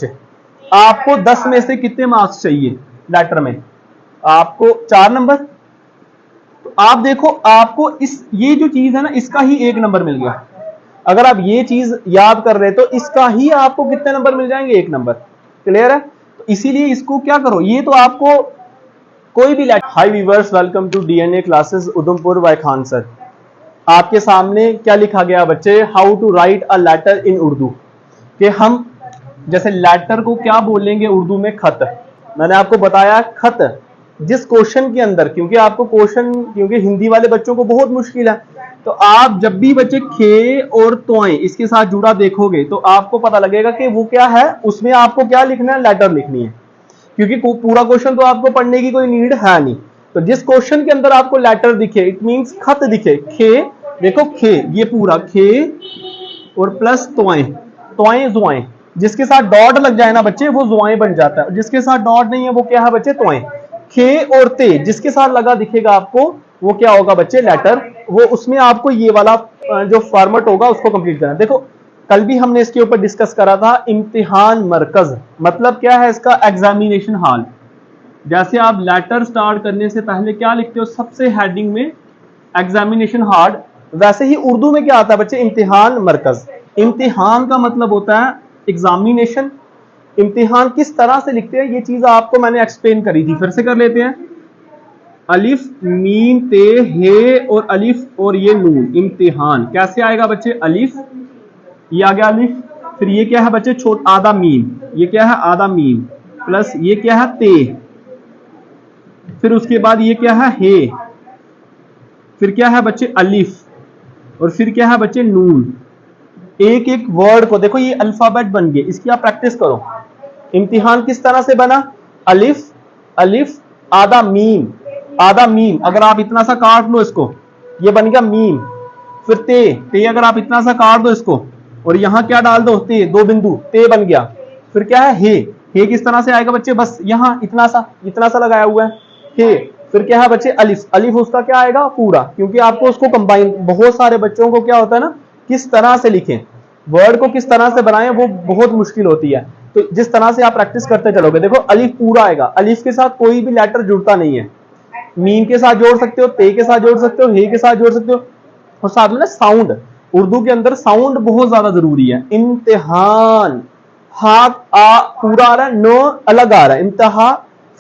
आपको 10 में से कितने मार्क्स चाहिए लेटर में? आपको 4 नंबर। तो आप देखो, आपको ये जो चीज है ना, इसका ही 1 नंबर मिल गया। अगर आप ये चीज याद कर रहे तो इसका ही आपको कितने नंबर मिल जाएंगे? 1 नंबर। क्लियर है? तो इसीलिए इसको क्या करो, ये तो आपको कोई भी letter. Hi viewers, welcome to DNA classes Udhampur by Khan sir. आपके सामने क्या लिखा गया बच्चे? How to write a letter in Urdu. कि हम जैसे लेटर को क्या बोलेंगे उर्दू में? खत। मैंने आपको बताया खत। जिस क्वेश्चन के अंदर, क्योंकि आपको क्वेश्चन, क्योंकि हिंदी वाले बच्चों को बहुत मुश्किल है, तो आप जब भी बच्चे खे और तोए इसके साथ जुड़ा देखोगे तो आपको पता लगेगा कि वो क्या है, उसमें आपको क्या लिखना है? लेटर लिखनी है। क्योंकि पूरा क्वेश्चन तो आपको पढ़ने की कोई नीड है नहीं। तो जिस क्वेश्चन के अंदर आपको लेटर दिखे, इट मींस खत दिखे, खे, देखो खे, ये पूरा खे और प्लस तोए, तोए जुआएं, जिसके साथ डॉट लग जाए ना बच्चे, वो जुआएं बन जाता है। जिसके साथ डॉट नहीं है वो क्या है बच्चे? तोए। खे और ते जिसके साथ लगा दिखेगा आपको, वो क्या होगा बच्चे? लेटर। वो उसमें आपको ये वाला जो फॉर्मेट होगा उसको कंप्लीट करना। देखो कल भी हमने इसके ऊपर डिस्कस करा था, इम्तिहान मरकज मतलब क्या है इसका? Examination hall. जैसे आप लेटर स्टार्ट करने से पहले क्या लिखते हो? सबसे हेडिंग में एग्जामिनेशन हॉल। वैसे ही उर्दू में क्या आता है बच्चे? इम्तिहान मरकज। इम्तिहान का मतलब होता है एग्जामिनेशन। इम्तिहान किस तरह से लिखते हैं ये चीज आपको मैंने एक्सप्लेन करी थी, फिर से कर लेते हैं। अलिफ मीम ते हे और अलिफ और ये नून, इम्तिहान कैसे आएगा बच्चे? अलिफ, ये आ गया अलिफ, फिर ये क्या है बच्चे? छोटा आधा मीम, ये क्या है? आधा मीम, प्लस ये क्या है? ते, फिर उसके बाद ये क्या है? हे, फिर क्या है बच्चे? अलिफ, और फिर क्या है बच्चे? नून। एक एक वर्ड को देखो, ये अल्फाबेट बन गए, इसकी आप प्रैक्टिस करो। इम्तिहान किस तरह से बना? अलिफ, अलिफ, आधा मीम, आधा मीम, अगर आप इतना सा काट लो इसको, ये बन गया मीम। फिर ते, ते अगर आप इतना सा काट दो इसको और यहां क्या डाल दो? ते, 2 बिंदु, ते बन गया। फिर क्या है? हे किस तरह से आएगा बच्चे? बस यहां इतना सा लगाया हुआ है, हे। फिर क्या है बच्चे? अलिफ, अलिफ उसका क्या आएगा? पूरा, क्योंकि आपको उसको कंबाइन, बहुत सारे बच्चों को क्या होता है ना, किस तरह से लिखें, वर्ड को किस तरह से बनाएं, वो बहुत मुश्किल होती है। तो जिस तरह से आप प्रैक्टिस करते चलोगे, देखो अलिफ पूरा आएगा, अलिफ के साथ कोई भी लेटर जुड़ता नहीं है। मीम के साथ जोड़ सकते हो, ते के साथ जोड़ सकते हो, हे के साथ जोड़ सकते हो, और साथ में ना साउंड, उर्दू के अंदर साउंड बहुत ज्यादा जरूरी है। इम्तिहान, हा आ पूरा आ रहा है, नो अलग आ रहा है, इम्तिहा,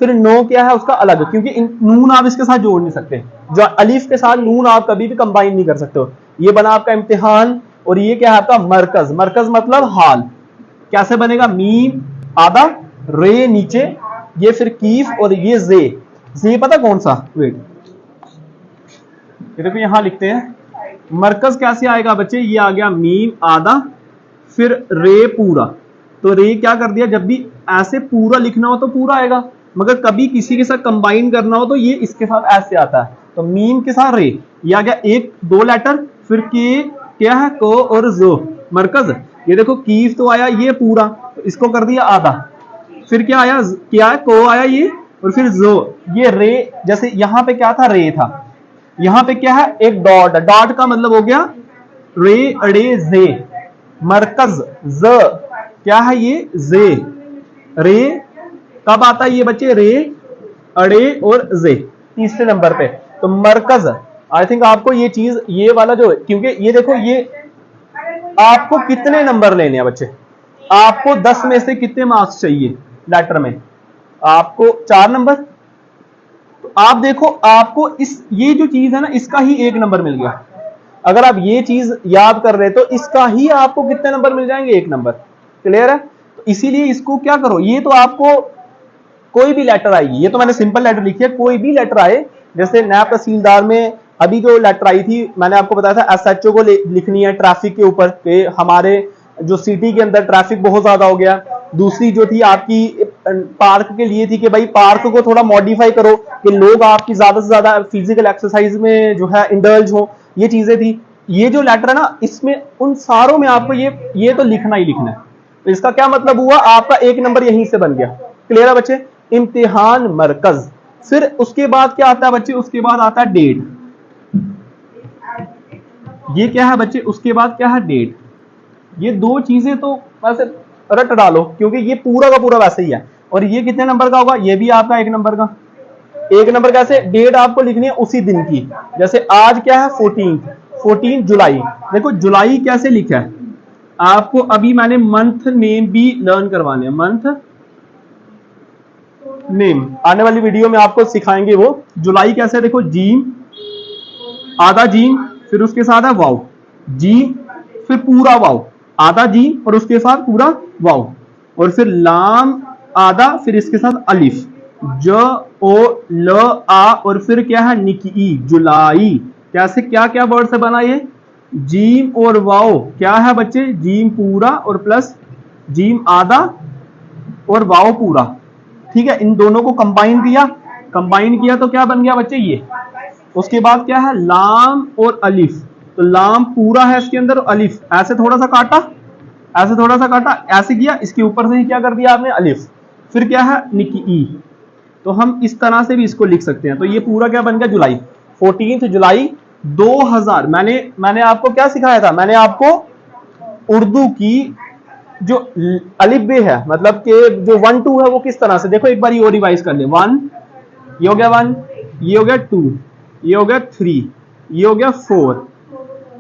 फिर नो क्या है उसका? अलग, क्योंकि नून आप इसके साथ जोड़ नहीं सकते, जो अलिफ के साथ नून आप कभी भी कंबाइन नहीं कर सकते हो। ये बना आपका इम्तिहान, और ये क्या है आपका? मरकज। मरकज मतलब हाल। कैसे बनेगा? मीम आधा, रे नीचे, ये फिर कीफ, और ये जे पता कौन सा? वेट, ये देखो यहां लिखते हैं। मरकज कैसे आएगा बच्चे? ये आ गया मीम आधा, फिर रे पूरा। तो रे क्या कर दिया? जब भी ऐसे पूरा लिखना हो तो पूरा आएगा, मगर कभी किसी के साथ कंबाइन करना हो तो ये इसके साथ ऐसे आता है। तो मीम के साथ रे, ये आ गया 1-2 लेटर, फिर के क्या है? को और जो, मरकज। ये देखो कीफ तो आया ये पूरा, तो इसको कर दिया आधा, फिर क्या आया? क्या है? को आया ये, और फिर जो, ये रे। जैसे यहां पे क्या था? रे था, यहां पे क्या है? एक डॉट, डॉट का मतलब हो गया रे अड़े जे, मरकज ज, क्या है ये? जे। रे कब आता है ये बच्चे? रे अड़े और जे, तीसरे नंबर पे। तो मरकज, आई थिंक आपको ये चीज, ये वाला जो, क्योंकि ये देखो, ये आपको कितने नंबर लेने हैं बच्चे? आपको 10 में से कितने मार्क्स चाहिए लेटर में? आपको 4 नंबर। तो आप देखो, आपको ये जो चीज है ना, इसका ही 1 नंबर मिल गया। अगर आप ये चीज याद कर रहे तो इसका ही आपको कितने नंबर मिल जाएंगे? 1 नंबर। क्लियर है? तो इसीलिए इसको क्या करो, ये तो आपको कोई भी लेटर आएगी, ये तो मैंने सिंपल लेटर लिखी है, कोई भी लेटर आए, जैसे नायब तहसीलदार में अभी जो लेटर आई थी, मैंने आपको बताया था एसएचओ को लिखनी है ट्रैफिक के ऊपर, कि हमारे जो सिटी के अंदर ट्रैफिक बहुत ज्यादा हो गया। दूसरी जो थी आपकी पार्क के लिए थी, कि भाई पार्क को थोड़ा मॉडिफाई करो, कि लोग आपकी ज्यादा से ज्यादा फिजिकल एक्सरसाइज में जो है इंडल्ज हो, ये चीजें थी। ये जो लेटर है ना, इसमें उन सारों में आपको ये तो लिखना ही लिखना है। तो इसका क्या मतलब हुआ? आपका 1 नंबर यहीं से बन गया। क्लियर है बच्चे? इम्तिहान मरकज। फिर उसके बाद क्या आता है बच्चे? उसके बाद आता है डेट। ये क्या है बच्चे? उसके बाद क्या है? डेट। ये दो चीजें तो वैसे रट डालो, क्योंकि ये पूरा का पूरा वैसे ही है। और ये कितने नंबर का होगा, ये भी आपका 1 नंबर का। 1 नंबर कैसे, डेट आपको लिखनी है उसी दिन की। जैसे आज क्या है 14 जुलाई। देखो जुलाई कैसे लिखा है आपको, अभी मैंने मंथ नेम भी लर्न करवाने हैं। मंथ नेम आने वाली वीडियो में आपको सिखाएंगे वो। जुलाई कैसे, देखो जीम, आधा जीम, फिर उसके साथ है वाव, जीम फिर पूरा वाव, आधा जीम और उसके साथ पूरा वाव, और फिर लाम आधा, फिर इसके साथ अलिफ, ज ओ ल आ, और फिर क्या है निकी, जुलाई। कैसे, क्या क्या वर्ड से बना ये, जीम और वाव क्या है बच्चे, जीम पूरा और प्लस जीम आधा और वाव पूरा। ठीक है, इन दोनों को कंबाइन किया तो क्या बन गया बच्चे ये। उसके बाद क्या है लाम और अलिफ, तो लाम पूरा है इसके अंदर, अलिफ ऐसे थोड़ा सा काटा, ऐसे थोड़ा सा काटा, ऐसे किया, इसके ऊपर से ही क्या कर दिया आपने अलिफ, फिर क्या है निकी। तो हम इस तरह से भी इसको लिख सकते हैं। तो ये पूरा क्या बन गया जुलाई, 14 जुलाई 2000। मैंने आपको क्या सिखाया था, मैंने आपको उर्दू की जो अलिफ बे है, मतलब कि जो 1 2 है वो किस तरह से, देखो एक बार ये और रिवाइज कर ले। 1 ये हो गया 1, ये हो गया 2, ये हो गया 3, ये हो गया 4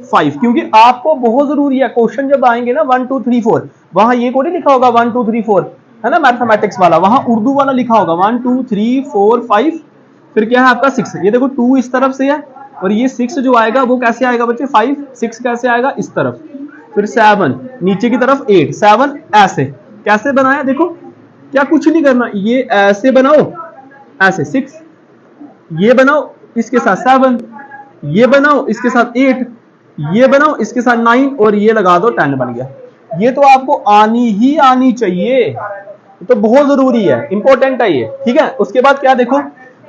5, क्योंकि आपको बहुत जरूरी है क्वेश्चन जब आएंगे ना 1 2 3 4, वहां ये कोई लिखा होगा 1 2 3 4 है ना मैथमेटिक्स वाला, वहां उर्दू वाला लिखा होगा 1 2 3 4 5, फिर क्या है आपका 6। ये देखो 2 इस तरफ से है, और ये 6 जो आएगा वो कैसे आएगा बच्चे, 5 6 कैसे आएगा इस तरफ, फिर 7 नीचे की तरफ 8 7 ऐसे। कैसे बनाया देखो, क्या कुछ नहीं करना, ये ऐसे बनाओ, ऐसे 6, ये बनाओ इसके साथ 7, ये बनाओ इसके साथ 8, ये बनाओ इसके साथ 9, और ये लगा दो 10 बन गया। ये तो आपको आनी ही आनी चाहिए, तो बहुत जरूरी है, इंपॉर्टेंट है ये। ठीक है, उसके बाद क्या देखो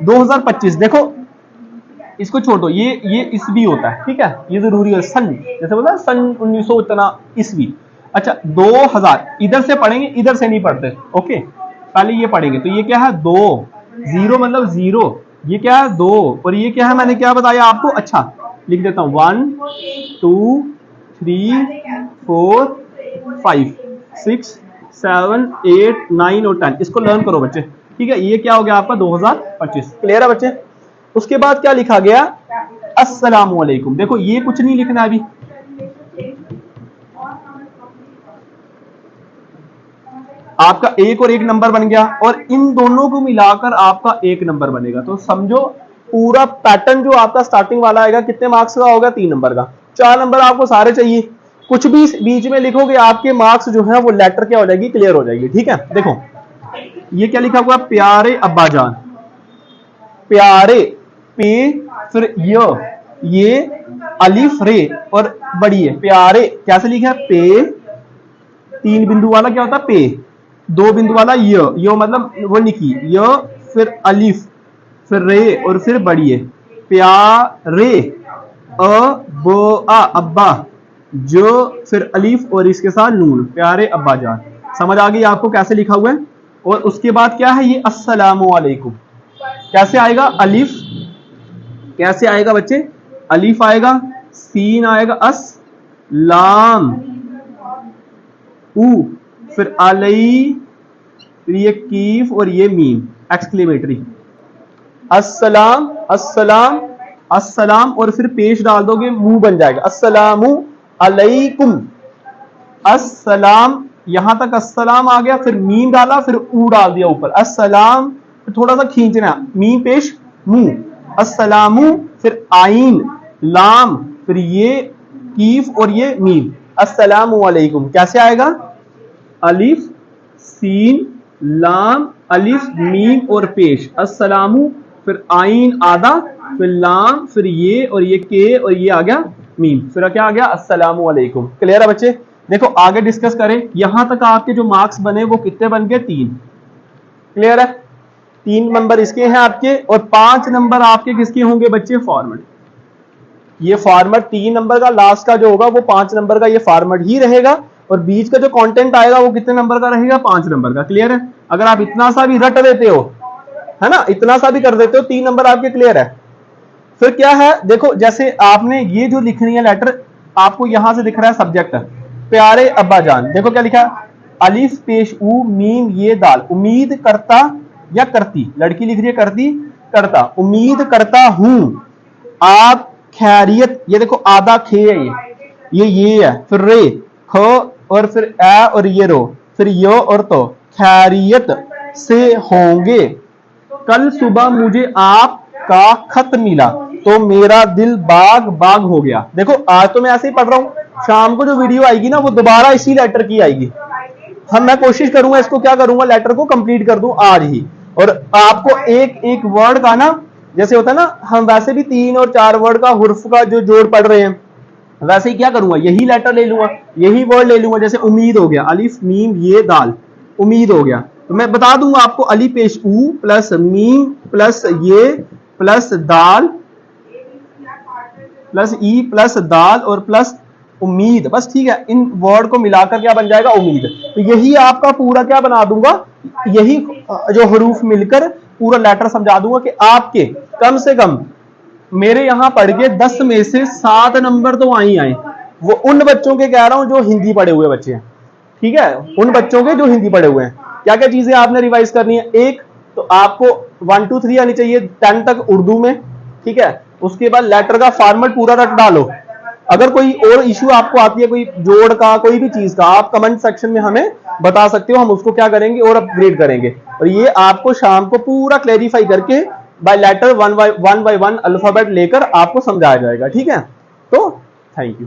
2025, देखो इसको छोड़ दो, ये ईस्वी होता है, ठीक है, ये जरूरी है, सन जैसे बोला सन 1900 इतना ईस्वी। अच्छा 2000 इधर से पढ़ेंगे, इधर से नहीं पढ़ते, ओके पहले ये पढ़ेंगे। तो ये क्या है 2 0 मतलब 0, ये क्या है 2, और ये क्या है मैंने क्या बताया आपको, अच्छा लिख देता हूं 1 2 3 4 5 6 7 8 9 और 10, इसको लर्न करो बच्चे। ठीक है, ये क्या हो गया आपका 2025, क्लियर है बच्चे। उसके बाद क्या लिखा गया, अस्सलाम वालेकुम। देखो ये कुछ नहीं लिखना अभी, आपका 1 और 1 नंबर बन गया, और इन दोनों को मिलाकर आपका 1 नंबर बनेगा। तो समझो पूरा पैटर्न जो आपका स्टार्टिंग वाला आएगा कितने मार्क्स का होगा, 3 नंबर का। 4 नंबर आपको सारे चाहिए, कुछ भी बीच में लिखोगे आपके मार्क्स जो है वो लेटर क्या हो जाएगी, क्लियर हो जाएगी। ठीक है, देखो ये क्या लिखा हुआ, प्यारे अब्बाजान, प्यारे पे फिर ये अलिफ रे और बड़ी है प्यारे, कैसे लिखा है पे, 3 बिंदु वाला क्या होता है पे, 2 बिंदु वाला यो मतलब वो लिखी य, फिर अलिफ फिर रे और फिर बड़ी है, प्यारे अब्बा, जो फिर अलिफ और इसके साथ नून, प्यारे अब्बा जान। समझ आ गई आपको कैसे लिखा हुआ है। और उसके बाद क्या है ये अस्सलामु अलैकुम, कैसे आएगा अलिफ, कैसे आएगा बच्चे, अलिफ आएगा, सीन आएगा, अस लाम ऊ, फिर अलई, फिर ये कीफ और ये मीम एक्सक्लेमेटरी, अस्सलाम अस्सलाम अस्सलाम, और फिर पेश डाल दोगे मुंह बन जाएगा अस्सलामु अलैकुम, अस्सलाम, यहां तक अस्सलाम आ गया, फिर मीम डाला, फिर ऊ डाल दिया ऊपर, अस्सलाम, फिर थोड़ा सा खींचना, मीम पेश मुंह, अस्सलामु, फिर आइन लाम, फिर ये कीफ और ये मीम, अस्सलामु अलैकुम। कैसे आएगा, अलिफ सीन लाम अलिफ मीम और पेश, अस्सलामु, फिर आइन आधा, फिर लाम, फिर ये और ये के और ये आ गया मीम, फिर क्या आ गया अस्सलामु अलैकुम। क्लियर है बच्चे। देखो आगे डिस्कस करें, यहां तक आपके जो मार्क्स बने वो कितने बन गए, 3। क्लियर है, 3 नंबर इसके हैं आपके, और 5 नंबर आपके किसके होंगे बच्चे, फॉर्मेट। ये फॉर्मेट 3 नंबर का लास्ट का जो होगा वो 5 नंबर का ये फॉर्मेट ही रहेगा, और बीच का जो कंटेंट आएगा वो कितने नंबर का रहेगा, 5 नंबर का। क्लियर है, अगर आप इतना सा भी रट देते हो, है ना, इतना सा भी कर देते हो, 3 नंबर आपके क्लियर है। फिर क्या है, देखो जैसे आपने ये जो लिखनी है लेटर, आपको यहां से दिख रहा है सब्जेक्ट प्यारे अब्बा जान, देखो क्या लिखा है, अलिफ पेश ऊ मीम ये दाल, उम्मीद करता या करती, लड़की लिख रही है करती करता, उम्मीद करता हूं आप खैरियत, ये देखो आधा खे है ये है, फिर रे ख और फिर ए और ये रो, फिर यो और तो, खैरियत से होंगे। कल सुबह मुझे आपका खत मिला तो मेरा दिल बाग बाग हो गया। देखो आज तो मैं ऐसे ही पढ़ रहा हूं, शाम को जो वीडियो आएगी ना वो दोबारा इसी लेटर की आएगी। मैं कोशिश करूंगा इसको क्या करूंगा, लेटर को कंप्लीट कर दूं आज ही। और आपको एक एक वर्ड का ना, जैसे होता है ना, हम वैसे भी 3 और 4 वर्ड का हुर्फ का जो जोड़ पढ़ रहे हैं, वैसे ही क्या करूंगा, यही लेटर ले लूंगा, यही वर्ड ले लूंगा। जैसे उम्मीद हो गया, अलिफ मीम ये दाल, उम्मीद हो गया, तो मैं बता दूंगा आपको अली पेश ऊ प्लस मीम प्लस ये प्लस दाल प्लस ई प्लस दाल और प्लस उम्मीद, बस ठीक है। इन वर्ड को मिलाकर क्या बन जाएगा, उम्मीद। तो यही आपका पूरा क्या बना दूंगा, यही जो हरूफ मिलकर पूरा लेटर समझा दूंगा कि आपके कम से कम मेरे यहां पढ़ के 10 में से 7 नंबर तो आई आए। वो उन बच्चों के कह रहा हूं जो हिंदी पढ़े हुए बच्चे हैं, ठीक है, उन बच्चों के जो हिंदी पढ़े हुए हैं। क्या क्या चीजें आपने रिवाइज करनी है, एक तो आपको 1 2 3 आनी चाहिए 10 तक उर्दू में, ठीक है। उसके बाद लेटर का फॉर्मेट पूरा रट डालो। अगर कोई और इश्यू आपको आती है, कोई जोड़ का, कोई भी चीज का, आप कमेंट सेक्शन में हमें बता सकते हो, हम उसको क्या करेंगे और अपग्रेड करेंगे। और ये आपको शाम को पूरा क्लेरिफाई करके by letter one by one alphabet लेकर आपको समझाया जाएगा, ठीक है। तो थैंक यू।